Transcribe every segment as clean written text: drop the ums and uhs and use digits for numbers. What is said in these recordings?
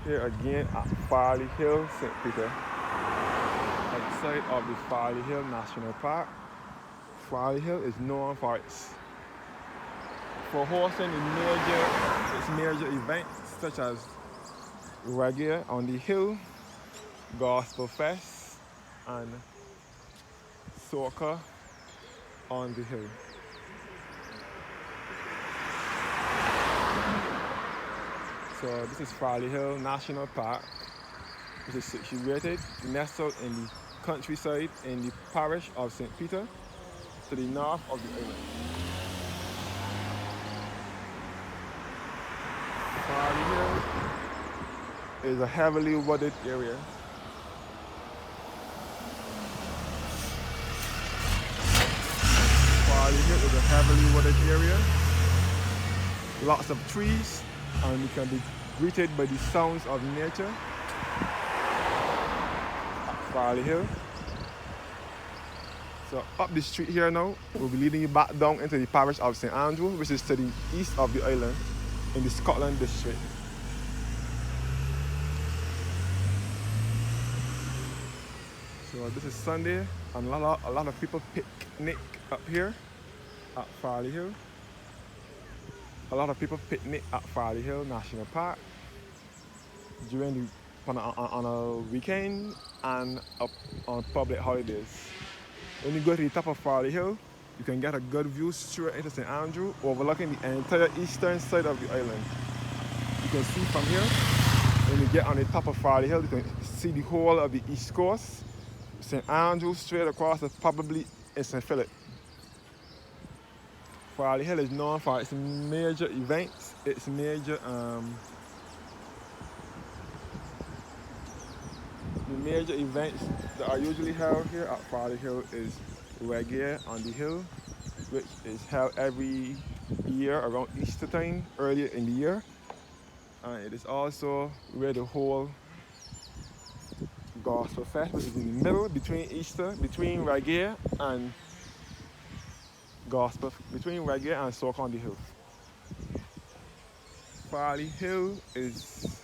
here again at Farley Hill, St. Peter, outside of the Farley Hill National Park. Farley Hill is known for hosting its major events such as Reggae on the Hill, Gospel Fest, and Soca on the Hill. So this is Farley Hill National Park, which is situated nestled in the countryside in the parish of St. Peter to the north of the island. Farley Hill is a heavily wooded area. Farley Hill is a heavily wooded area. Lots of trees, and you can be greeted by the sounds of nature at Farley Hill. So up the street here now, we'll be leading you back down into the parish of St. Andrew, which is to the east of the island in the Scotland district. So this is Sunday, and a lot of people picnic up here at Farley Hill. A lot of people picnic at Farley Hill National Park on a weekend and on public holidays. When you go to the top of Farley Hill, you can get a good view straight into St. Andrew, overlooking the entire eastern side of the island. You can see from here, when you get on the top of Farley Hill, you can see the whole of the east coast. St. Andrew straight across is probably in St. Philip. Farley Hill is known for its major events, its major events that are usually held here at Farley Hill is Reggae on the Hill, which is held every year around Easter time, earlier in the year. And it is also where the whole Gospel Fest, which is in the middle between Easter, between Reggae and Soca on the Hill. Farley Hill is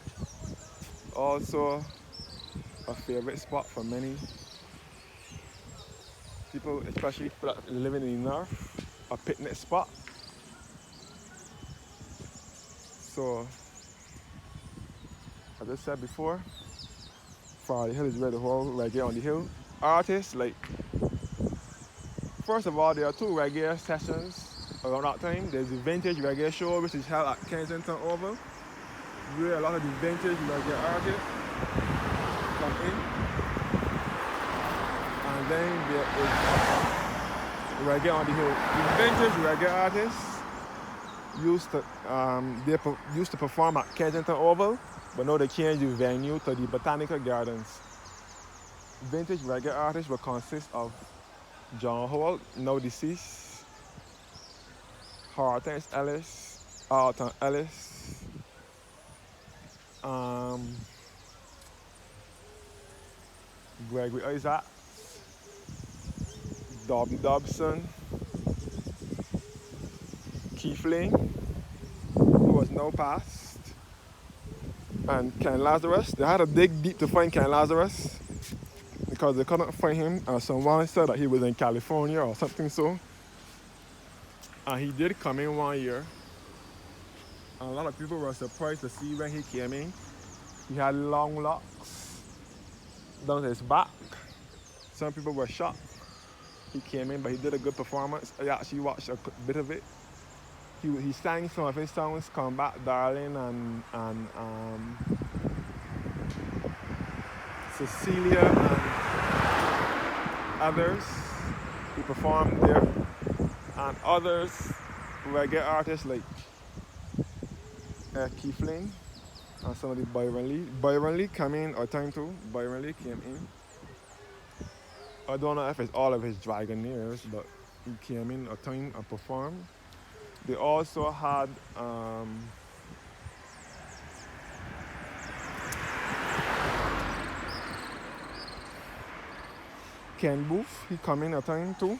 also a favorite spot for many people, especially people that living in the north, a picnic spot. So, as I said before, Farley Hill is where the whole Reggae on the Hill artists, first of all, there are two reggae sessions around that time. There's the Vintage Reggae Show, which is held at Kensington Oval, where a lot of the vintage reggae artists come in. And then there is Reggae on the Hill. The vintage reggae artists used to perform at Kensington Oval, but now they changed the venue to the Botanical Gardens. Vintage reggae artists will consist of John Hall, now deceased, Hortense Ellis, Alton Ellis, Gregory Isaac, Dobby Dobson, Keith Lane, who was now passed, and Ken Lazarus. They had to dig deep to find Ken Lazarus, because they couldn't find him, and someone said that he was in California or something so. And he did come in one year, and a lot of people were surprised to see when he came in. He had long locks down his back. Some people were shocked. He came in, but he did a good performance. I actually watched a bit of it. He sang some of his songs, Come Back Darling, and Cecilia and others. He performed there, and others, reggae artists like Keith Lane and some of the Byron Lee. Byron Lee came in a time too. Byron Lee came in. I don't know if it's all of his Dragonaires, but he came in a time and performed. They also had Ken Booth, he come in a time too.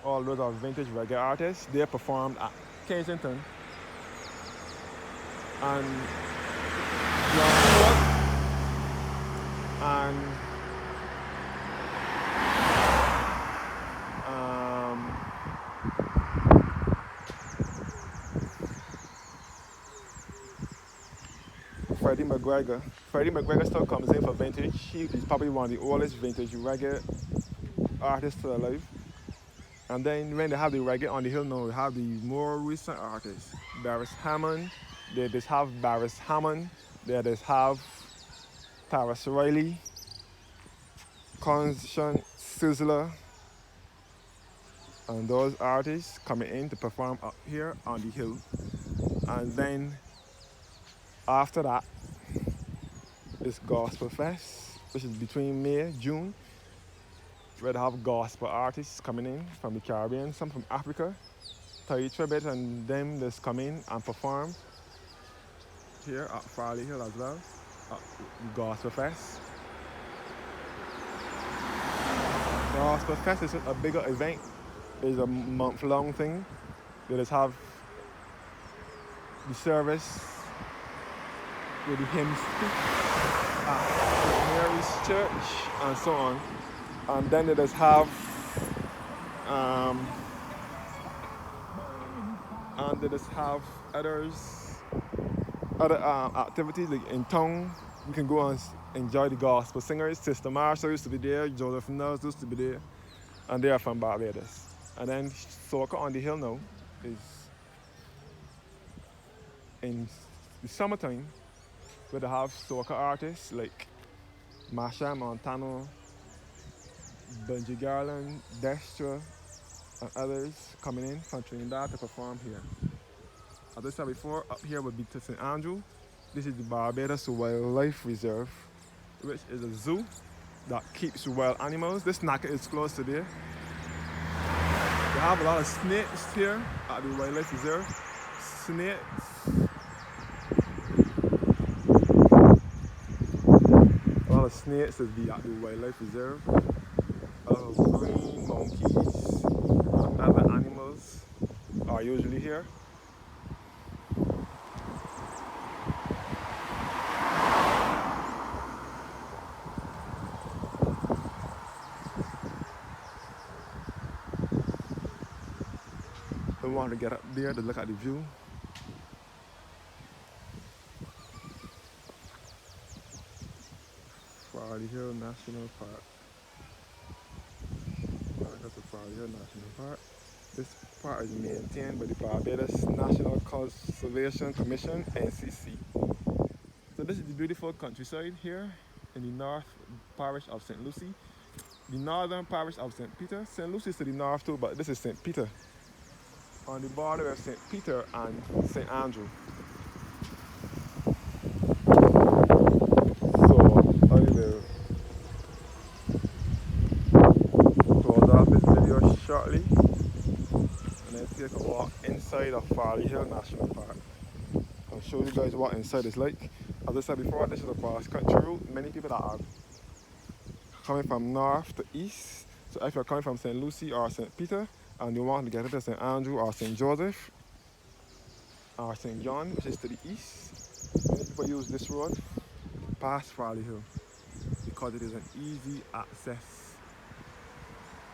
All those are vintage reggae artists. They performed at Kensington. And long coat, and Freddie McGregor. Freddie McGregor still comes in for vintage. He's probably one of the oldest vintage reggae artists still alive. And then when they have the reggae on the hill now, they have the more recent artists. Barris Hammond, they just have Barris Hammond, they just have Taras Riley, Conscience Sizzler, and those artists coming in to perform up here on the hill. And then after that, it's Gospel Fest, which is between May, June, where they have gospel artists coming in from the Caribbean, some from Africa, Thai Tribute, and them just come in and perform here at Farley Hill as well, at the Gospel Fest. Gospel Fest is a bigger event. It's a month-long thing. They just have the service with the hymns at Mary's Church and so on. And then they just have other activities like in town. You can go and enjoy the gospel singers. Sister Marsha used to be there, Joseph Nels used to be there, and they are from Barbados. And then Soca on the Hill now is in the summertime, where they have soca artists like Masha Montano, Benji Garland, Destra, and others coming in from Trinidad to perform here. As I said before, up here would be to St. Andrew. This is the Barbados Wildlife Reserve, which is a zoo that keeps wild animals. This snacker is close to there. They have a lot of snakes here at the Wildlife Reserve. Snakes. A lot of snakes at the Wildlife Reserve. Green monkeys and other animals are usually here. I want to get up there to look at the view. Farley Hill National Park. That's the Farley Hill National Park. This park is maintained by the Barbados National Conservation Commission, NCC. So this is the beautiful countryside here in the North Parish of St. Lucie. The Northern Parish of St. Peter. St. Lucie is to the north too, but this is St. Peter. On the border of St. Peter and St. Andrew. So I will close off this video shortly and then take a walk inside of Farley Hill National Park. I'll show you guys what inside is like. As I said before, this is a cross country route. Many people that are coming from north to east. So if you're coming from St. Lucie or St. Peter, and you want to get to St. Andrew or St. Joseph or St. John, which is to the east, many people use this road past Farley Hill because it is an easy access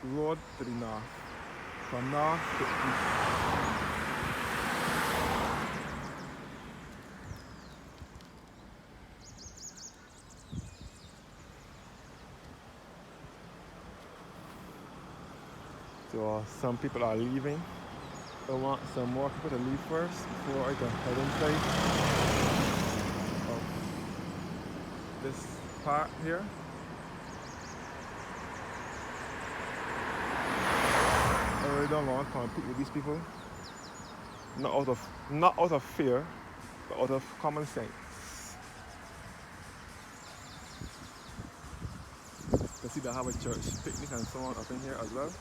road to the north, from north to east. So some people are leaving. I want some more people to leave first before I can head inside of this part here. I really don't want to compete with these people. Not out of fear, but out of common sense. You can see they have a church picnic and so on up in here as well.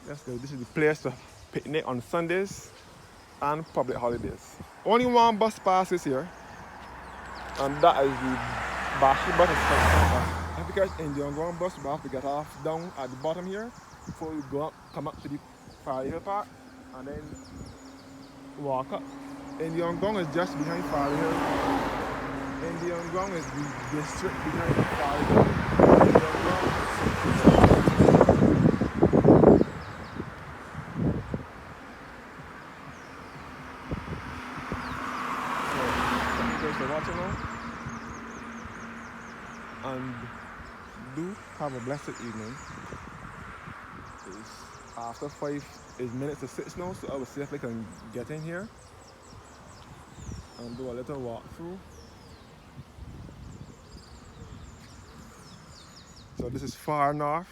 Yes, this is the place to picnic on Sundays and public holidays. Only one bus passes here, and that is the Bashi bus. If you catch in the underground bus, you have to get off down at the bottom here before you go up, come up to the Farley Hill Park, and then walk up. Indian Gong is just behind Farley Hill. Indian Gong is the district behind Farley Hill. Indian Gong thank you guys for watching now. And do have a blessed evening. It's after 5 minutes to 6 now, so I will see if I can get in here and do a little walkthrough. So this is far north,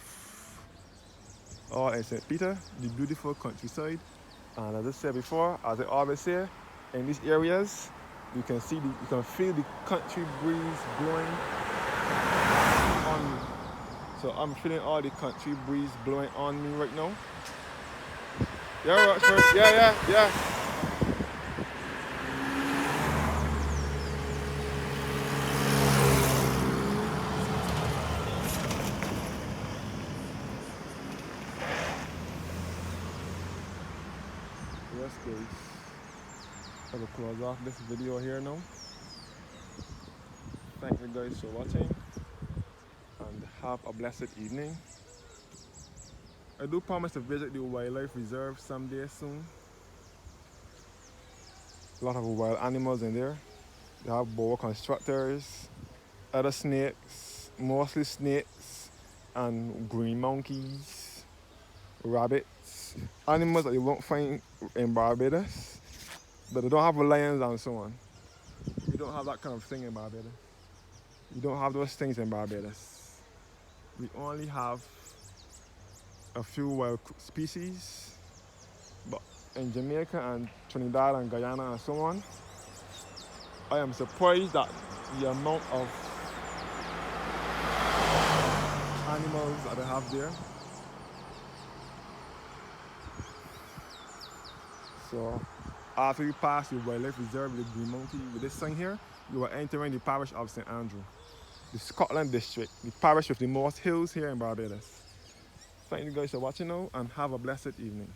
or in St. Peter, the beautiful countryside. And as I said before, as I always say, in these areas, you can feel the country breeze blowing on me. So I'm feeling all the country breeze blowing on me right now. Yeah, Rochford. Yeah. Yes, guys. I will close off this video here now. Thank you guys for watching and have a blessed evening. I do promise to visit the wildlife reserve someday soon. A lot of wild animals in there. They have boa constrictors, other snakes, mostly snakes, and green monkeys, rabbits, animals that you won't find in Barbados, but they don't have lions and so on. We don't have that kind of thing in Barbados. We don't have those things in Barbados. We only have a few wild species, but in Jamaica and Trinidad and Guyana and so on, I am surprised at the amount of animals that they have there. So after you pass the wildlife reserve with the green monkey with this sign here, you are entering the parish of St. Andrew, the Scotland district, the parish with the most hills here in Barbados. Thank you guys for watching now and have a blessed evening.